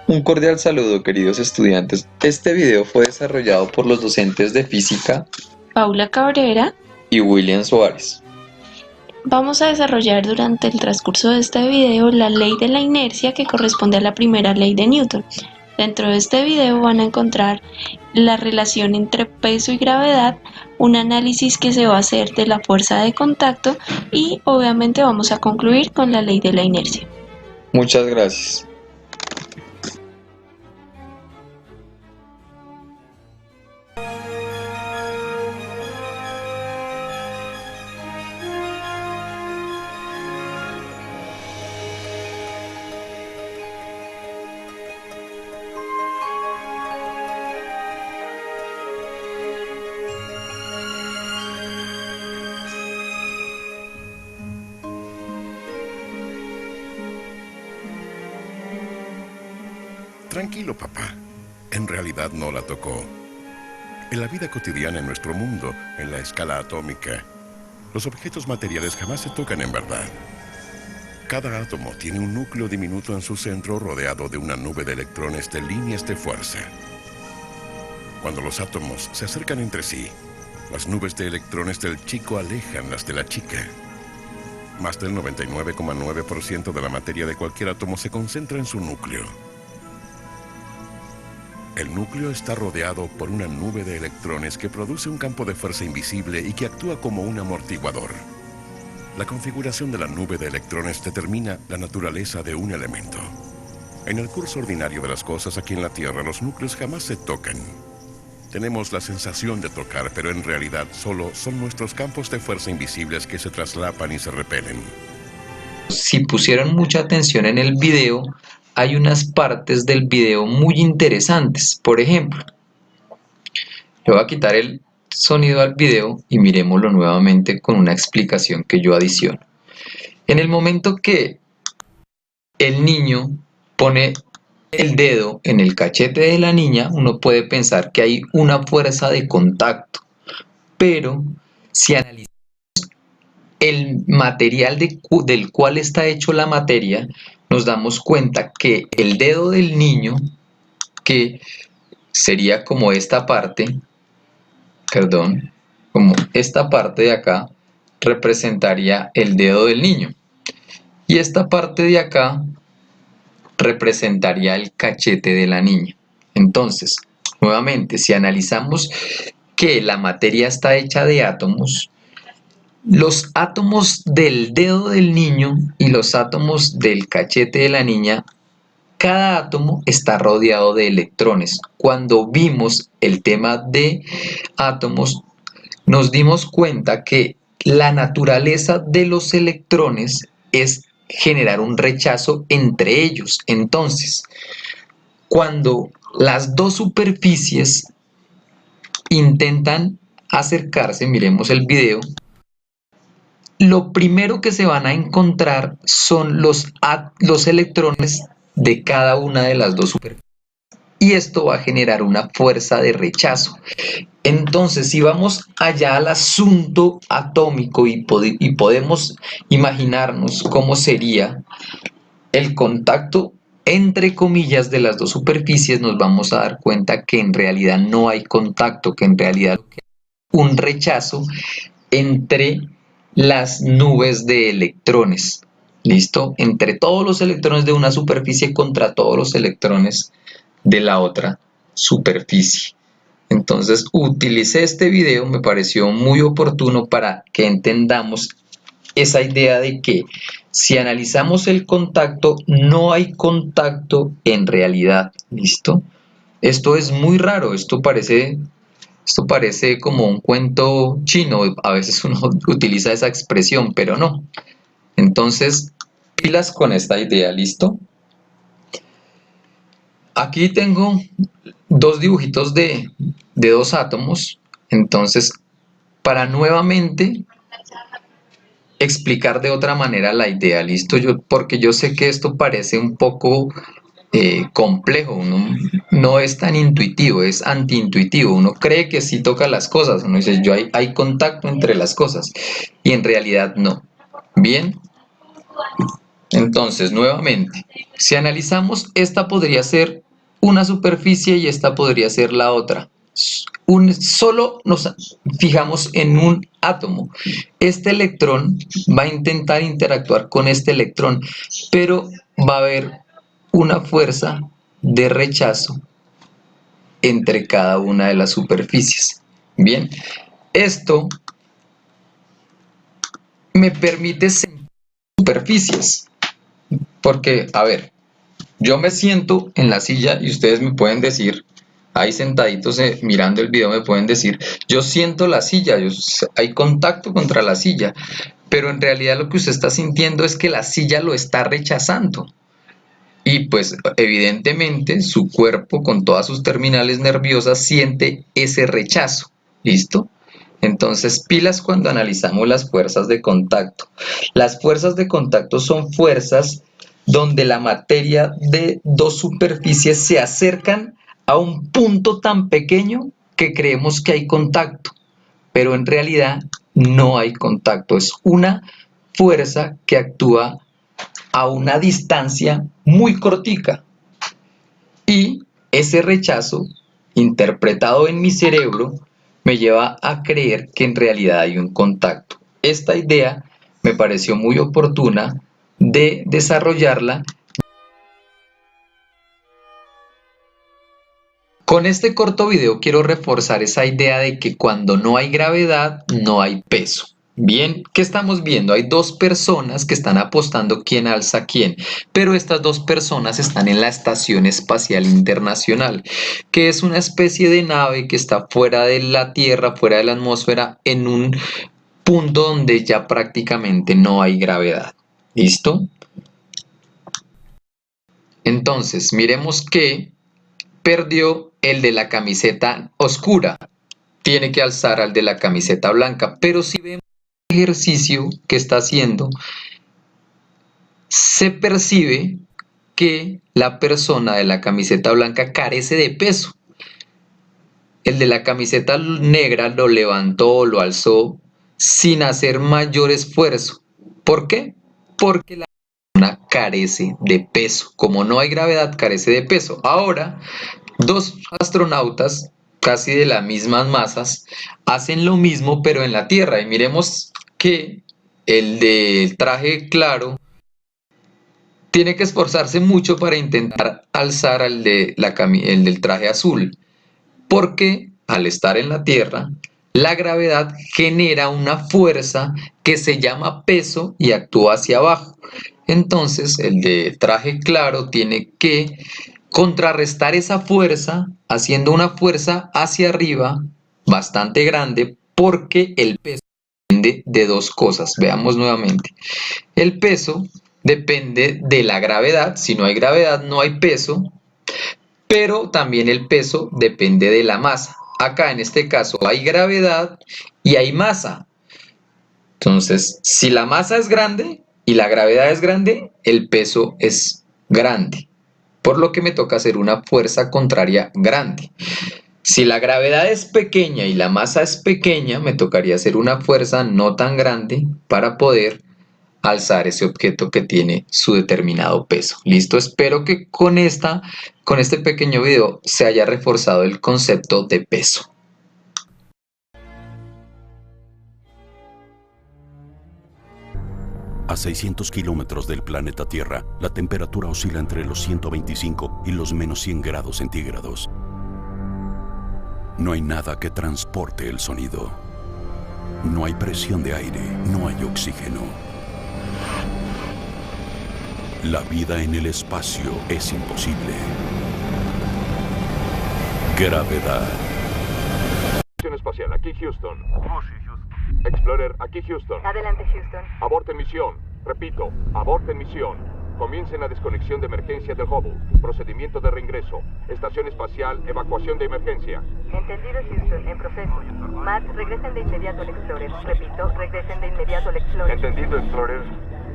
Un cordial saludo, queridos estudiantes. Este video fue desarrollado por los docentes de física Paula Cabrera. y William Suárez. Vamos a desarrollar durante el transcurso de este video la ley de la inercia que corresponde a la primera ley de Newton. Dentro de este video van a encontrar la relación entre peso y gravedad, un análisis que se va a hacer de la fuerza de contacto y obviamente vamos a concluir con la ley de la inercia. Muchas gracias. Tranquilo, papá. En realidad no la tocó. En la vida cotidiana, en nuestro mundo, en la escala atómica, los objetos materiales jamás se tocan en verdad. Cada átomo tiene un núcleo diminuto en su centro rodeado de una nube de electrones de líneas de fuerza. Cuando los átomos se acercan entre sí, las nubes de electrones del chico alejan las de la chica. Más del 99,9% de la materia de cualquier átomo se concentra en su núcleo. El núcleo está rodeado por una nube de electrones que produce un campo de fuerza invisible y que actúa como un amortiguador. La configuración de la nube de electrones determina la naturaleza de un elemento. En el curso ordinario de las cosas aquí en la Tierra, los núcleos jamás se tocan. Tenemos la sensación de tocar, pero en realidad solo son nuestros campos de fuerza invisibles que se traslapan y se repelen. Si pusieron mucha atención en el video, hay unas partes del video muy interesantes. Por ejemplo, le voy a quitar el sonido al video y miremoslo nuevamente con una explicación que yo adiciono. En el momento que el niño pone el dedo en el cachete de la niña, uno puede pensar que hay una fuerza de contacto, pero si analizamos el material del cual está hecho la materia, nos damos cuenta que el dedo del niño, que sería como esta parte, como esta parte de acá, representaría el dedo del niño. Y esta parte de acá representaría el cachete de la niña. Entonces, nuevamente, si analizamos que la materia está hecha de átomos, los átomos del dedo del niño y los átomos del cachete de la niña, cada átomo está rodeado de electrones. Cuando vimos el tema de átomos, nos dimos cuenta que la naturaleza de los electrones es generar un rechazo entre ellos. Entonces, cuando las dos superficies intentan acercarse, miremos el video, lo primero que se van a encontrar son los electrones de cada una de las dos superficies. Y esto va a generar una fuerza de rechazo. Entonces, si vamos allá al asunto atómico y podemos imaginarnos cómo sería el contacto entre comillas de las dos superficies, nos vamos a dar cuenta que en realidad no hay contacto, que en realidad hay un rechazo entre las nubes de electrones. ¿Listo? Entre todos los electrones de una superficie contra todos los electrones de la otra superficie. Entonces utilicé este video, me pareció muy oportuno para que entendamos esa idea de que si analizamos el contacto, no hay contacto en realidad. ¿Listo? Esto es muy raro, esto parece como un cuento chino, a veces uno utiliza esa expresión, pero no. Entonces, pilas con esta idea, ¿listo? Aquí tengo dos dibujitos de dos átomos, entonces, para nuevamente explicar de otra manera la idea, ¿listo? Porque yo sé que esto parece un poco complejo, no es tan intuitivo, es antiintuitivo. Uno cree que sí toca las cosas, uno dice, hay contacto entre las cosas, y en realidad no. Bien, Entonces, nuevamente, si analizamos, esta podría ser una superficie y esta podría ser la otra. Solo nos fijamos en un átomo. Este electrón va a intentar interactuar con este electrón, pero va a haber una fuerza de rechazo entre cada una de las superficies. Bien, esto me permite sentir superficies, porque, a ver, yo me siento en la silla y ustedes me pueden decir, ahí sentaditos mirando el video me pueden decir, yo siento la silla, hay contacto contra la silla, pero en realidad lo que usted está sintiendo es que la silla lo está rechazando. Y pues evidentemente su cuerpo con todas sus terminales nerviosas siente ese rechazo. ¿Listo? Entonces, pilas cuando analizamos las fuerzas de contacto. Las fuerzas de contacto son fuerzas donde la materia de dos superficies se acercan a un punto tan pequeño que creemos que hay contacto, pero en realidad no hay contacto. Es una fuerza que actúa a una distancia muy cortica. Y ese rechazo, interpretado en mi cerebro, me lleva a creer que en realidad hay un contacto. Esta idea me pareció muy oportuna de desarrollarla. Con este corto video quiero reforzar esa idea de que cuando no hay gravedad, no hay peso. Bien, ¿qué estamos viendo? Hay dos personas que están apostando quién alza quién, pero estas dos personas están en la Estación Espacial Internacional, que es una especie de nave que está fuera de la Tierra, fuera de la atmósfera, en un punto donde ya prácticamente no hay gravedad. ¿Listo? Entonces, miremos que perdió el de la camiseta oscura, tiene que alzar al de la camiseta blanca, pero si vemos el ejercicio que está haciendo, se percibe que la persona de la camiseta blanca carece de peso. El de la camiseta negra lo levantó o lo alzó sin hacer mayor esfuerzo. ¿Por qué? Porque la persona carece de peso. Como no hay gravedad, carece de peso. Ahora, dos astronautas casi de las mismas masas hacen lo mismo pero en la Tierra y miremos que el del traje claro tiene que esforzarse mucho para intentar alzar al el del traje azul, porque al estar en la Tierra la gravedad genera una fuerza que se llama peso y actúa hacia abajo. Entonces el de traje claro tiene que contrarrestar esa fuerza haciendo una fuerza hacia arriba bastante grande porque el peso depende de dos cosas. Veamos nuevamente. El peso depende de la gravedad. Si no hay gravedad no hay peso, pero también el peso depende de la masa. Acá en este caso hay gravedad y hay masa. Entonces, si la masa es grande y la gravedad es grande, el peso es grande, por lo que me toca hacer una fuerza contraria grande. Si la gravedad es pequeña y la masa es pequeña, me tocaría hacer una fuerza no tan grande para poder alzar ese objeto que tiene su determinado peso. Listo, espero que con este pequeño video se haya reforzado el concepto de peso. A 600 kilómetros del planeta Tierra, la temperatura oscila entre los 125 y los menos 100 grados centígrados. No hay nada que transporte el sonido. No hay presión de aire, no hay oxígeno. La vida en el espacio es imposible. Gravedad. Estación espacial, aquí Houston. Oh, sí, Houston. Explorer, aquí Houston. Adelante, Houston. Aborten misión. Repito, aborten misión. Comiencen la desconexión de emergencia del Hubble. Procedimiento de reingreso. Estación espacial, evacuación de emergencia. Entendido, Houston. En proceso. Matt, regresen de inmediato al Explorer. Repito, regresen de inmediato al Explorer. Entendido, Explorer.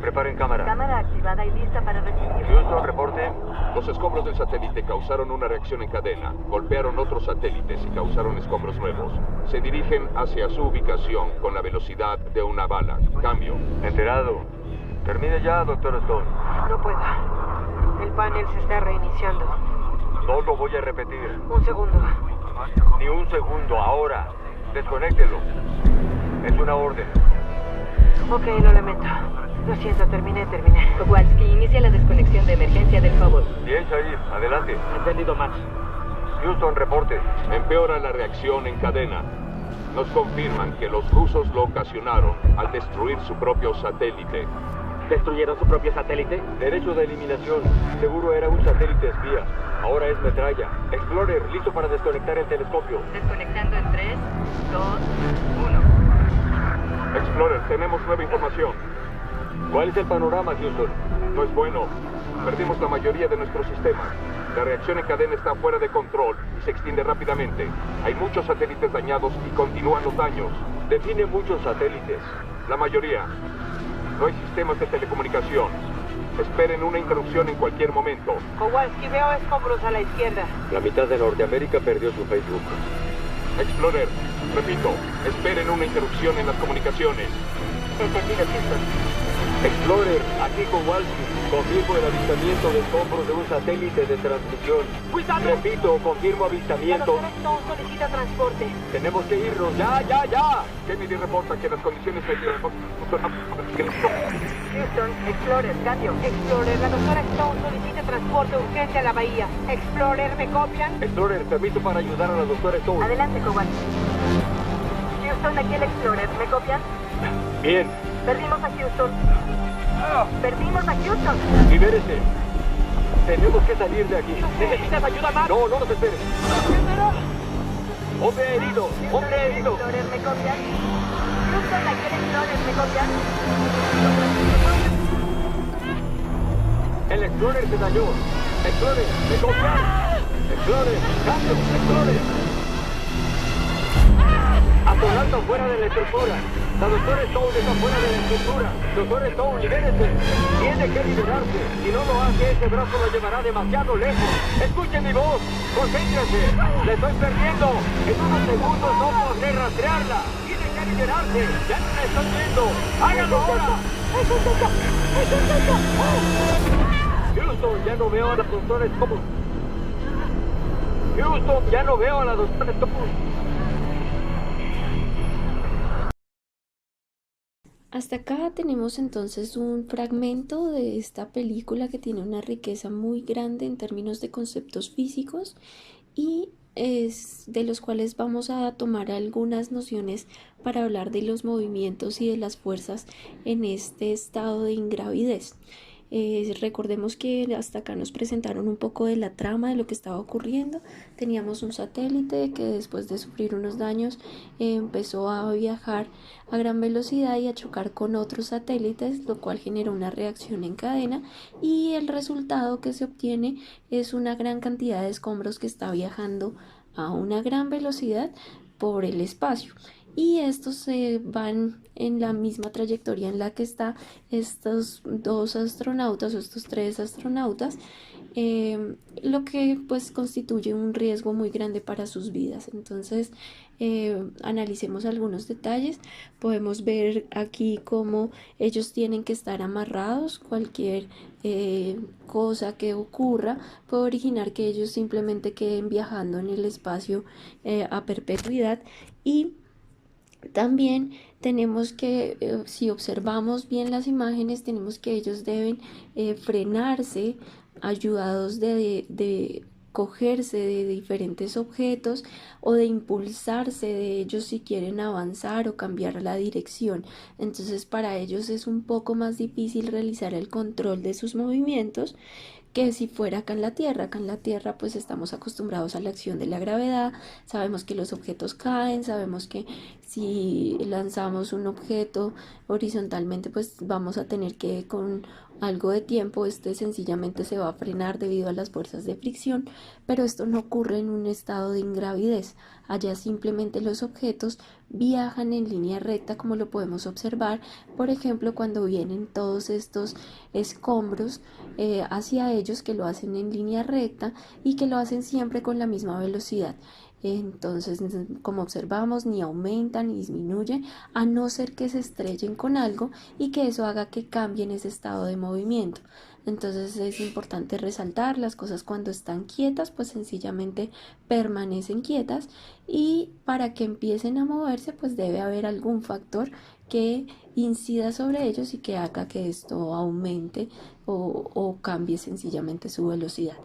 Preparen cámara. Cámara activada y lista para recibir. Houston, reporte. Los escombros del satélite causaron una reacción en cadena. Golpearon otros satélites y causaron escombros nuevos. Se dirigen hacia su ubicación con la velocidad de una bala. Cambio. Enterado. Termine ya, doctor Stone. No puedo. El panel se está reiniciando. No lo voy a repetir. Un segundo. Ni un segundo, ahora. Desconéctelo. Es una orden. Ok, lo lamento. Lo siento, terminé. Kowalski, inicia la desconexión de emergencia del Hubble. Bien, Shahid, adelante. Entendido, Max. Houston, reporte. Empeora la reacción en cadena. Nos confirman que los rusos lo ocasionaron al destruir su propio satélite. ¿Destruyeron su propio satélite? Derecho de eliminación. Seguro era un satélite espía. Ahora es metralla. Explorer, listo para desconectar el telescopio. Desconectando en 3, 2, 1. Explorer, tenemos nueva información. ¿Cuál es el panorama, Houston? No es bueno. Perdimos la mayoría de nuestros sistemas. La reacción en cadena está fuera de control y se extiende rápidamente. Hay muchos satélites dañados y continúan los daños. Define muchos satélites. La mayoría. No hay sistemas de telecomunicación. Esperen una interrupción en cualquier momento. Kowalski, veo escombros a la izquierda. La mitad de Norteamérica perdió su Facebook. Explorer, repito, esperen una interrupción en las comunicaciones. Entendido, Houston. Explorer, aquí Kowalski. Confirmo el avistamiento de escombros de un satélite de transmisión. ¡Cuidado! Repito, confirmo La avistamiento. doctora Stone solicita transporte. Tenemos que irnos. ¡Ya! Kennedy reporta que las condiciones meteorológicas... Houston, Explorer, cambio. Explorer, la doctora Stone solicita transporte urgente a la bahía. Explorer, ¿me copian? Explorer, permiso para ayudar a la doctora Stone. Adelante, Kowalski. Houston, aquí el Explorer, ¿me copian? Bien, Perdimos a Houston. Perdimos a Houston. libérese. Tenemos que salir de aquí. ¿Necesitas ayuda más? No nos espere. Hombre herido. Explorer, ¿me copian? Houston, aquí el Explorer, ¿me copian? El Explorer se dañó. Explorer, me copian. Explorer, cambio. Explorer. Astronauta fuera de la estructura. La doctora Stone está fuera de la estructura. Doctor Stone, libérese. Tiene que liberarse. Si no lo hace, ese brazo lo llevará demasiado lejos. Escuchen mi voz. Concéntrese. La estoy perdiendo. En unos segundos no podré rastrearla. Tiene que liberarse. Ya no la estoy viendo. ¡Hágalo ahora! Houston, ya no veo a la doctora Stone. Houston, ya no veo a la doctora Stone. Hasta acá tenemos entonces un fragmento de esta película que tiene una riqueza muy grande en términos de conceptos físicos y es de los cuales vamos a tomar algunas nociones para hablar de los movimientos y de las fuerzas en este estado de ingravidez. Recordemos que hasta acá nos presentaron un poco de la trama de lo que estaba ocurriendo. Teníamos un satélite que después de sufrir unos daños empezó a viajar a gran velocidad y a chocar con otros satélites, lo cual generó una reacción en cadena y el resultado que se obtiene es una gran cantidad de escombros que está viajando a una gran velocidad por el espacio. Y estos se van en la misma trayectoria en la que están estos dos astronautas o estos tres astronautas, lo que pues constituye un riesgo muy grande para sus vidas. Entonces analicemos algunos detalles. Podemos ver aquí cómo ellos tienen que estar amarrados. Cualquier cosa que ocurra puede originar que ellos simplemente queden viajando en el espacio a perpetuidad. Y también tenemos que, si observamos bien las imágenes, tenemos que ellos deben frenarse, ayudados de cogerse de diferentes objetos o de impulsarse de ellos si quieren avanzar o cambiar la dirección. Entonces para ellos es un poco más difícil realizar el control de sus movimientos que si fuera acá en la Tierra. Acá en la Tierra pues estamos acostumbrados a la acción de la gravedad, sabemos que los objetos caen, sabemos que si lanzamos un objeto horizontalmente pues vamos a tener que con algo de tiempo sencillamente se va a frenar debido a las fuerzas de fricción, pero esto no ocurre en un estado de ingravidez. Allá simplemente los objetos viajan en línea recta, como lo podemos observar, por ejemplo, cuando vienen todos estos escombros hacia ellos, que lo hacen en línea recta y que lo hacen siempre con la misma velocidad. Entonces, como observamos, ni aumenta ni disminuye, a no ser que se estrellen con algo y que eso haga que cambien ese estado de movimiento. Entonces es importante resaltar las cosas cuando están quietas, pues sencillamente permanecen quietas, y para que empiecen a moverse, pues debe haber algún factor que incida sobre ellos y que haga que esto aumente o cambie sencillamente su velocidad.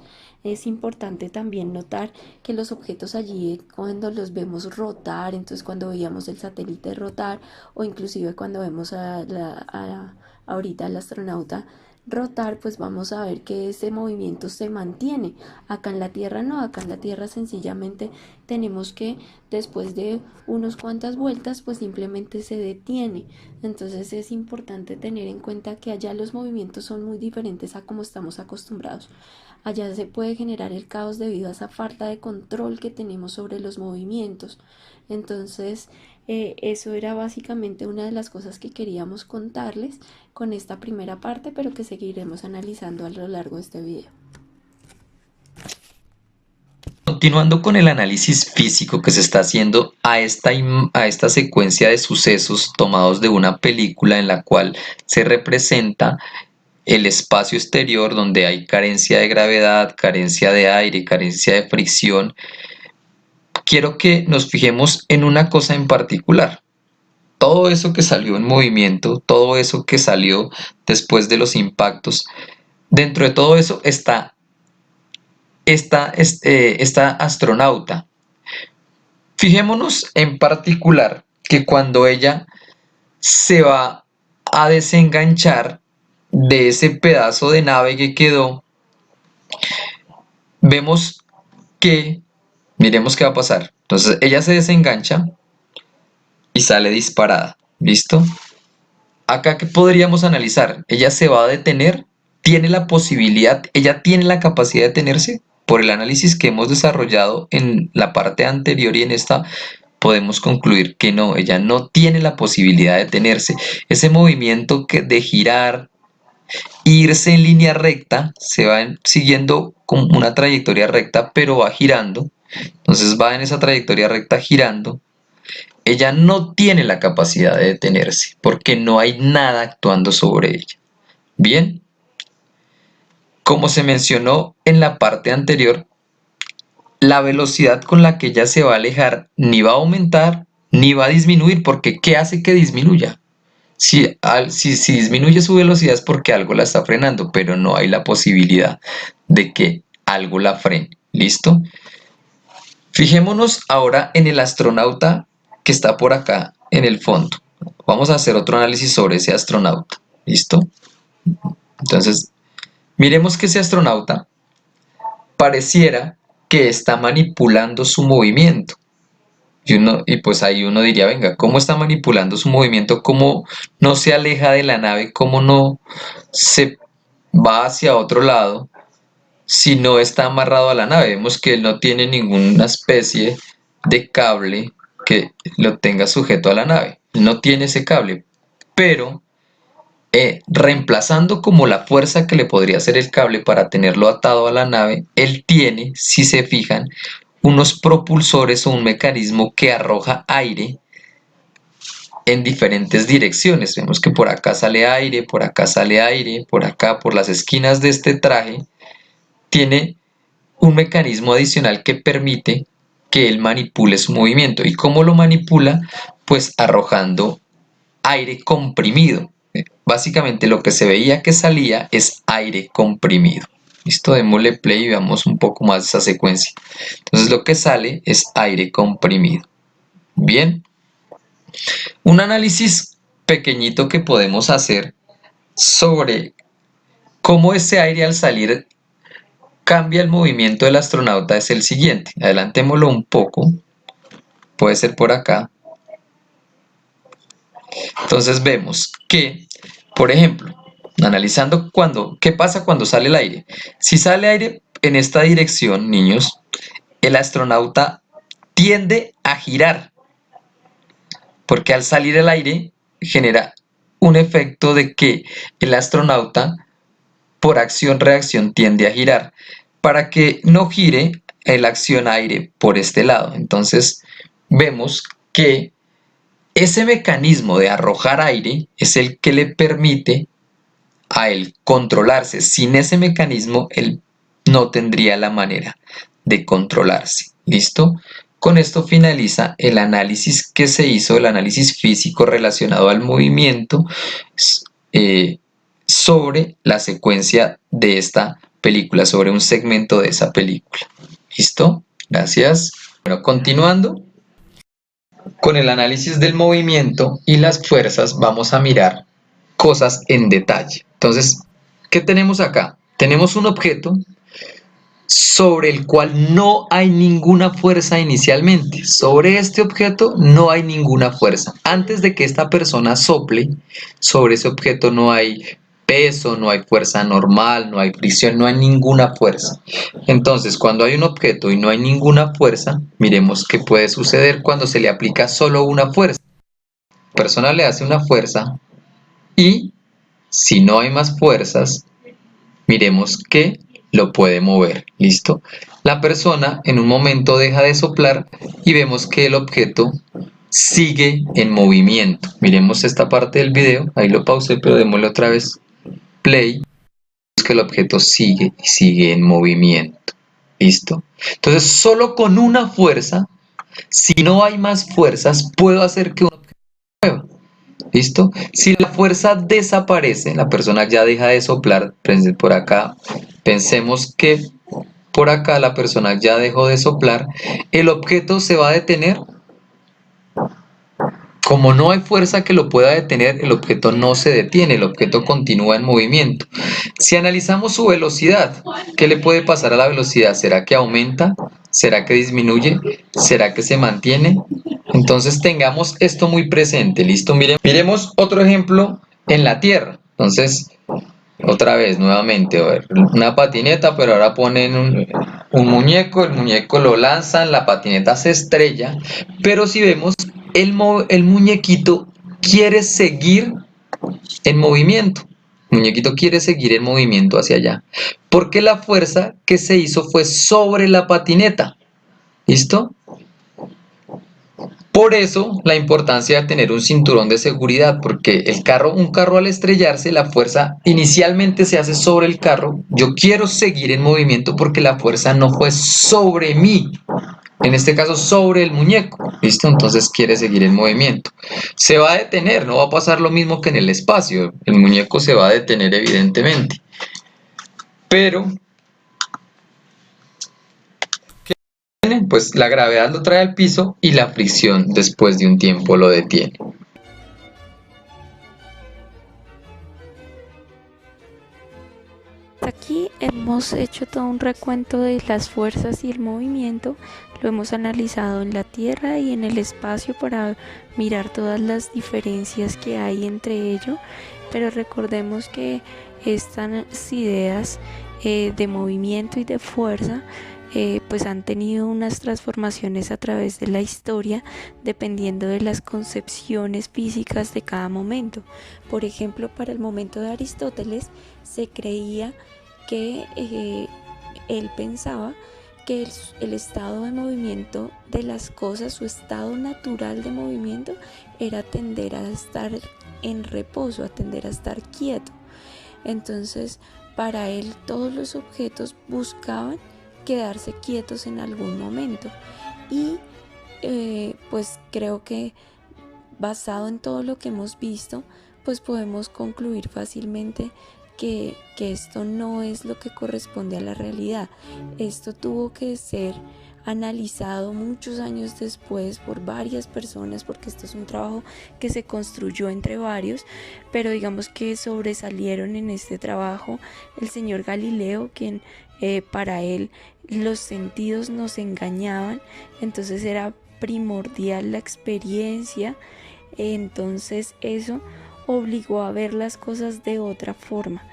Es importante también notar que los objetos allí, cuando los vemos rotar, entonces cuando veíamos el satélite rotar, o inclusive cuando vemos ahorita al astronauta rotar, pues vamos a ver que ese movimiento se mantiene. Acá en la Tierra no, acá en la Tierra sencillamente tenemos que, después de unas cuantas vueltas, pues simplemente se detiene. Entonces es importante tener en cuenta que allá los movimientos son muy diferentes a como estamos acostumbrados. Allá se puede generar el caos debido a esa falta de control que tenemos sobre los movimientos. Entonces, eso era básicamente una de las cosas que queríamos contarles con esta primera parte, pero que seguiremos analizando a lo largo de este video. Continuando con el análisis físico que se está haciendo a esta secuencia de sucesos tomados de una película en la cual se representa el espacio exterior donde hay carencia de gravedad, carencia de aire, carencia de fricción, quiero que nos fijemos en una cosa en particular. Todo eso que salió en movimiento, todo eso que salió después de los impactos, dentro de todo eso está esta astronauta. Fijémonos en particular que cuando ella se va a desenganchar de ese pedazo de nave que quedó, vemos que, miremos qué va a pasar. Entonces ella se desengancha y sale disparada. ¿Listo? Acá, ¿qué podríamos analizar? Ella se va a detener, tiene la posibilidad, ella tiene la capacidad de detenerse. Por el análisis que hemos desarrollado en la parte anterior y en esta, podemos concluir que no, ella no tiene la posibilidad de detenerse. Ese movimiento de girar, irse en línea recta, se va siguiendo como una trayectoria recta, pero va girando. Entonces va en esa trayectoria recta girando. Ella no tiene la capacidad de detenerse porque no hay nada actuando sobre ella. Bien, como se mencionó en la parte anterior, la velocidad con la que ella se va a alejar ni va a aumentar ni va a disminuir, porque ¿qué hace que disminuya? Si disminuye su velocidad es porque algo la está frenando, pero no hay la posibilidad de que algo la frene. ¿Listo? Fijémonos ahora en el astronauta que está por acá en el fondo. Vamos a hacer otro análisis sobre ese astronauta. ¿Listo? Entonces, miremos que ese astronauta pareciera que está manipulando su movimiento. Y pues ahí uno diría, venga, ¿cómo está manipulando su movimiento? ¿Cómo no se aleja de la nave? ¿Cómo no se va hacia otro lado si no está amarrado a la nave? Vemos que él no tiene ninguna especie de cable que lo tenga sujeto a la nave. No tiene ese cable, pero reemplazando como la fuerza que le podría hacer el cable para tenerlo atado a la nave, él tiene, si se fijan, unos propulsores o un mecanismo que arroja aire en diferentes direcciones. Vemos que por acá sale aire, por acá sale aire, por acá, por las esquinas de este traje, tiene un mecanismo adicional que permite que él manipule su movimiento. ¿Y cómo lo manipula? Pues arrojando aire comprimido. Básicamente lo que se veía que salía es aire comprimido. Listo, démosle play y veamos un poco más esa secuencia. Entonces lo que sale es aire comprimido. Bien. Un análisis pequeñito que podemos hacer sobre cómo ese aire al salir cambia el movimiento del astronauta es el siguiente. Adelantémoslo un poco. Puede ser por acá. Entonces vemos que, por ejemplo, analizando qué pasa cuando sale el aire. Si sale aire en esta dirección, niños, el astronauta tiende a girar, porque al salir el aire genera un efecto de que el astronauta, por acción-reacción, tiende a girar. Para que no gire, la acción aire por este lado. Entonces vemos que ese mecanismo de arrojar aire es el que le permite a él controlarse. Sin ese mecanismo, él no tendría la manera de controlarse. ¿Listo? Con esto finaliza el análisis que se hizo, el análisis físico relacionado al movimiento sobre la secuencia de esta película, sobre un segmento de esa película. ¿Listo? Gracias. Bueno, continuando con el análisis del movimiento y las fuerzas, vamos a mirar cosas en detalle. Entonces, ¿qué tenemos acá? Tenemos un objeto sobre el cual no hay ninguna fuerza inicialmente. Sobre este objeto no hay ninguna fuerza. Antes de que esta persona sople, sobre ese objeto no hay peso, no hay fuerza normal, no hay fricción, no hay ninguna fuerza. Entonces, cuando hay un objeto y no hay ninguna fuerza, miremos qué puede suceder cuando se le aplica solo una fuerza. La persona le hace una fuerza y si no hay más fuerzas, miremos que lo puede mover. ¿Listo? La persona en un momento deja de soplar y vemos que el objeto sigue en movimiento. Miremos esta parte del video, ahí lo pausé, pero démosle otra vez play. Vemos que el objeto sigue y sigue en movimiento. ¿Listo? Entonces, solo con una fuerza, si no hay más fuerzas, puedo hacer que un objeto se mueva. ¿Listo? Si la fuerza desaparece, la persona ya deja de soplar, por acá, pensemos que por acá la persona ya dejó de soplar, el objeto se va a detener. Como no hay fuerza que lo pueda detener, el objeto no se detiene, el objeto continúa en movimiento. Si analizamos su velocidad, ¿qué le puede pasar a la velocidad? ¿Será que aumenta? ¿Será que disminuye? ¿Será que se mantiene? Entonces tengamos esto muy presente, ¿listo? Miremos otro ejemplo en la Tierra. Entonces, otra vez, nuevamente, a ver, una patineta, pero ahora ponen un muñeco, el muñeco lo lanzan, la patineta se estrella, pero si vemos, el muñequito quiere seguir en movimiento. El muñequito quiere seguir en movimiento hacia allá, porque la fuerza que se hizo fue sobre la patineta. ¿Listo? Por eso la importancia de tener un cinturón de seguridad, porque un carro al estrellarse, la fuerza inicialmente se hace sobre el carro. Yo quiero seguir en movimiento porque la fuerza no fue sobre mí, en este caso sobre el muñeco. ¿Listo? Entonces quiere seguir en movimiento. Se va a detener, no va a pasar lo mismo que en el espacio. El muñeco se va a detener evidentemente. Pero pues la gravedad lo trae al piso y la fricción después de un tiempo lo detiene. Aquí hemos hecho todo un recuento de las fuerzas y el movimiento, lo hemos analizado en la Tierra y en el espacio para mirar todas las diferencias que hay entre ello, pero recordemos que estas ideas de movimiento y de fuerza pues han tenido unas transformaciones a través de la historia dependiendo de las concepciones físicas de cada momento. Por ejemplo, para el momento de Aristóteles se creía que él pensaba que el estado de movimiento de las cosas, su estado natural de movimiento, era tender a estar en reposo, a tender a estar quieto. Entonces, para él todos los objetos buscaban quedarse quietos en algún momento y pues creo que basado en todo lo que hemos visto, pues podemos concluir fácilmente que esto no es lo que corresponde a la realidad. Esto tuvo que ser analizado muchos años después por varias personas, porque esto es un trabajo que se construyó entre varios, pero digamos que sobresalieron en este trabajo el señor Galileo, quien para él los sentidos nos engañaban, entonces era primordial la experiencia, entonces eso obligó a ver las cosas de otra forma.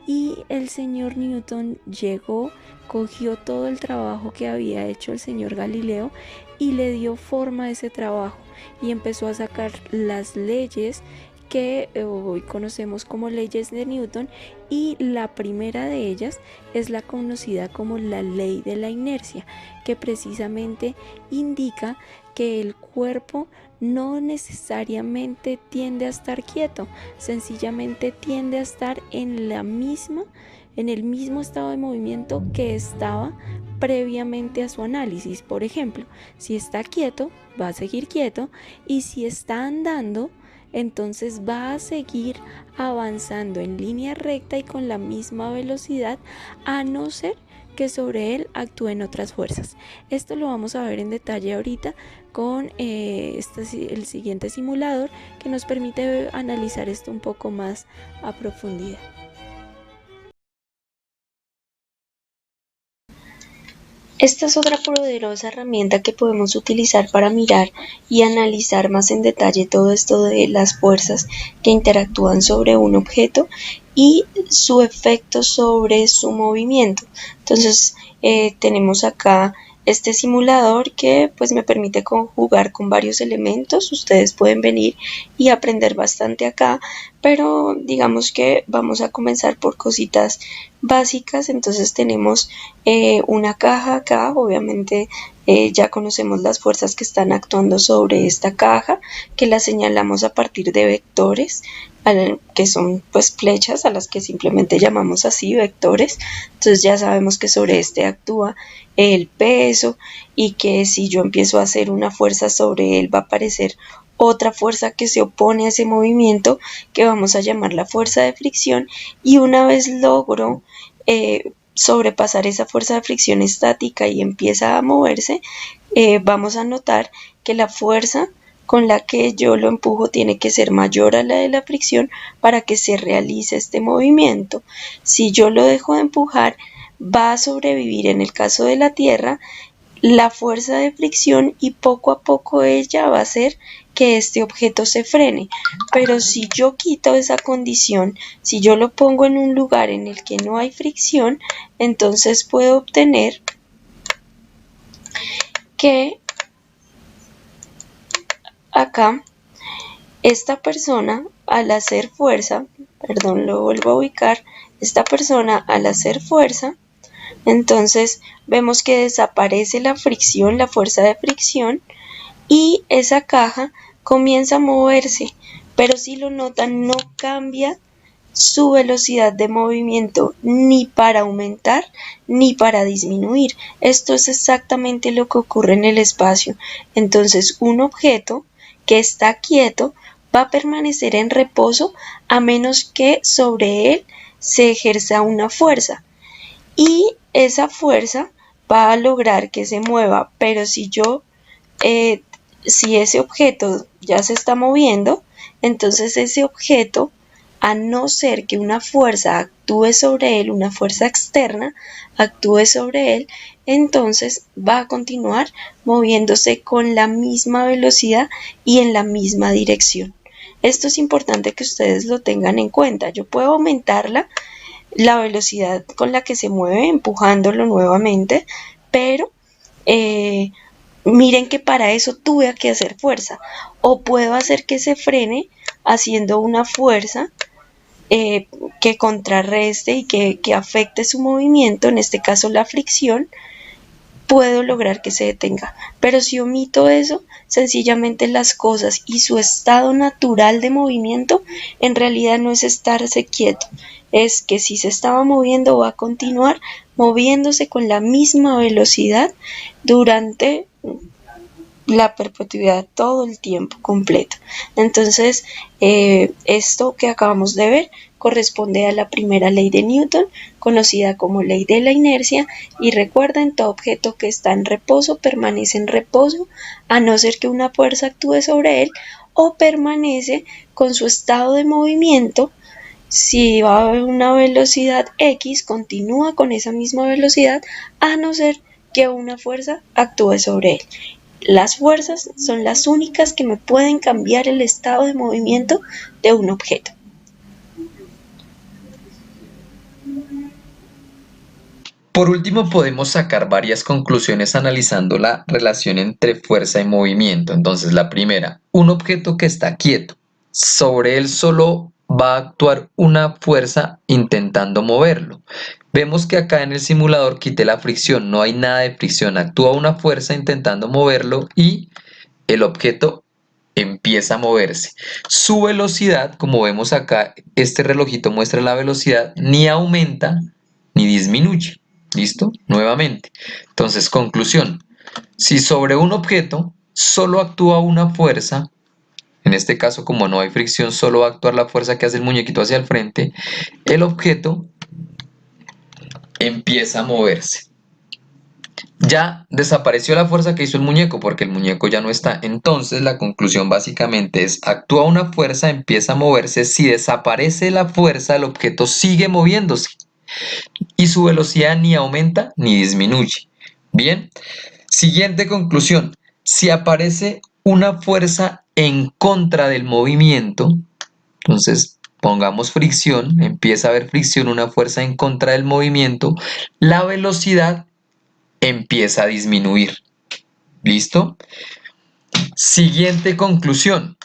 Y el señor Newton llegó, cogió todo el trabajo que había hecho el señor Galileo y le dio forma a ese trabajo y empezó a sacar las leyes que hoy conocemos como leyes de Newton, y la primera de ellas es la conocida como la ley de la inercia, que precisamente indica que el cuerpo no necesariamente tiende a estar quieto, sencillamente tiende a estar en el mismo estado de movimiento que estaba previamente a su análisis. Por ejemplo, si está quieto, va a seguir quieto, y si está andando, entonces va a seguir avanzando en línea recta y con la misma velocidad, a no ser que sobre él actúen otras fuerzas. Esto lo vamos a ver en detalle ahorita con el siguiente simulador, que nos permite analizar esto un poco más a profundidad. Esta es otra poderosa herramienta que podemos utilizar para mirar y analizar más en detalle todo esto de las fuerzas que interactúan sobre un objeto y su efecto sobre su movimiento. Entonces tenemos acá este simulador que pues me permite conjugar con varios elementos. Ustedes pueden venir y aprender bastante acá, pero digamos que vamos a comenzar por cositas básicas. Entonces tenemos una caja acá, obviamente ya conocemos las fuerzas que están actuando sobre esta caja, que las señalamos a partir de vectores, que son pues flechas, a las que simplemente llamamos así vectores. Entonces ya sabemos que sobre este actúa el peso, y que si yo empiezo a hacer una fuerza sobre él va a aparecer otra fuerza que se opone a ese movimiento, que vamos a llamar la fuerza de fricción, y una vez logro sobrepasar esa fuerza de fricción estática y empieza a moverse, vamos a notar que la fuerza con la que yo lo empujo tiene que ser mayor a la de la fricción para que se realice este movimiento. Si yo lo dejo de empujar, va a sobrevivir, en el caso de la Tierra, la fuerza de fricción, y poco a poco ella va a hacer que este objeto se frene. Pero si yo quito esa condición, si yo lo pongo en un lugar en el que no hay fricción, entonces puedo obtener que acá esta persona al hacer fuerza, lo vuelvo a ubicar, esta persona al hacer fuerza, entonces vemos que desaparece la fricción, la fuerza de fricción, y esa caja comienza a moverse, pero si lo notan no cambia su velocidad de movimiento ni para aumentar ni para disminuir. Esto es exactamente lo que ocurre en el espacio. Entonces un objeto que está quieto va a permanecer en reposo a menos que sobre él se ejerza una fuerza, y esa fuerza va a lograr que se mueva. Pero si ese objeto ya se está moviendo, entonces ese objeto, a no ser que una fuerza actúe sobre él, una fuerza externa actúe sobre él, entonces va a continuar moviéndose con la misma velocidad y en la misma dirección. Esto es importante que ustedes lo tengan en cuenta. Yo puedo aumentar la velocidad con la que se mueve empujándolo nuevamente, pero miren que para eso tuve que hacer fuerza, o puedo hacer que se frene haciendo una fuerza que contrarreste y que afecte su movimiento, en este caso la fricción. Puedo lograr que se detenga, pero si omito eso, sencillamente las cosas y su estado natural de movimiento en realidad no es estarse quieto, es que si se estaba moviendo va a continuar moviéndose con la misma velocidad durante la perpetuidad, todo el tiempo completo. Entonces esto que acabamos de ver corresponde a la primera ley de Newton, conocida como ley de la inercia, y recuerden, todo objeto que está en reposo permanece en reposo a no ser que una fuerza actúe sobre él, o permanece con su estado de movimiento. Si va a haber una velocidad X, continúa con esa misma velocidad a no ser que una fuerza actúe sobre él. Las fuerzas son las únicas que me pueden cambiar el estado de movimiento de un objeto. Por último, podemos sacar varias conclusiones analizando la relación entre fuerza y movimiento. Entonces, la primera, un objeto que está quieto sobre él solo va a actuar una fuerza intentando moverlo. Vemos que acá en el simulador quité la fricción, no hay nada de fricción, actúa una fuerza intentando moverlo y el objeto empieza a moverse. Su velocidad, como vemos acá, este relojito muestra la velocidad, ni aumenta ni disminuye. ¿Listo? Nuevamente. Entonces, conclusión. Si sobre un objeto solo actúa una fuerza, en este caso como no hay fricción, solo va a actuar la fuerza que hace el muñequito hacia el frente, el objeto empieza a moverse. Ya desapareció la fuerza que hizo el muñeco porque el muñeco ya no está. Entonces la conclusión básicamente es: actúa una fuerza, empieza a moverse. Si desaparece la fuerza, el objeto sigue moviéndose y su velocidad ni aumenta ni disminuye. Bien, siguiente conclusión: si aparece una fuerza en contra del movimiento, entonces pongamos fricción, empieza a haber fricción, una fuerza en contra del movimiento, la velocidad empieza a disminuir. ¿Listo? Siguiente conclusión: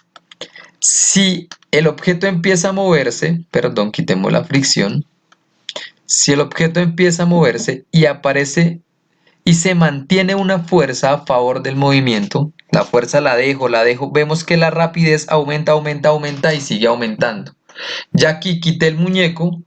si el objeto empieza a moverse, perdón, quitemos la fricción. Si el objeto empieza a moverse y aparece y se mantiene una fuerza a favor del movimiento, la fuerza la dejo, vemos que la rapidez aumenta, aumenta, aumenta y sigue aumentando. Ya aquí quité el muñeco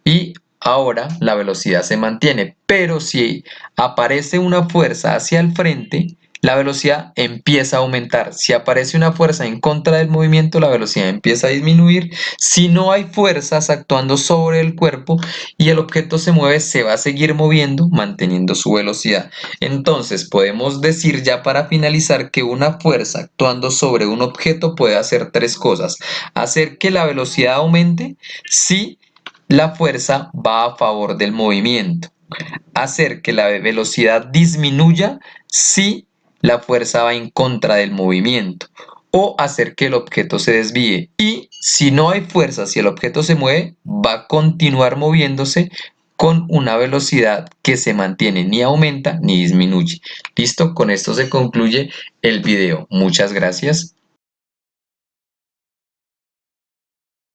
y ahora la velocidad se mantiene, pero si aparece una fuerza hacia el frente, la velocidad empieza a aumentar. Si aparece una fuerza en contra del movimiento, la velocidad empieza a disminuir. Si no hay fuerzas actuando sobre el cuerpo y el objeto se mueve, se va a seguir moviendo, manteniendo su velocidad. Entonces, podemos decir ya para finalizar que una fuerza actuando sobre un objeto puede hacer tres cosas: hacer que la velocidad aumente si la fuerza va a favor del movimiento, hacer que la velocidad disminuya si la fuerza va en contra del movimiento, o hacer que el objeto se desvíe. Y si no hay fuerza, si el objeto se mueve, va a continuar moviéndose con una velocidad que se mantiene, ni aumenta ni disminuye. ¿Listo? Con esto se concluye el video. Muchas gracias.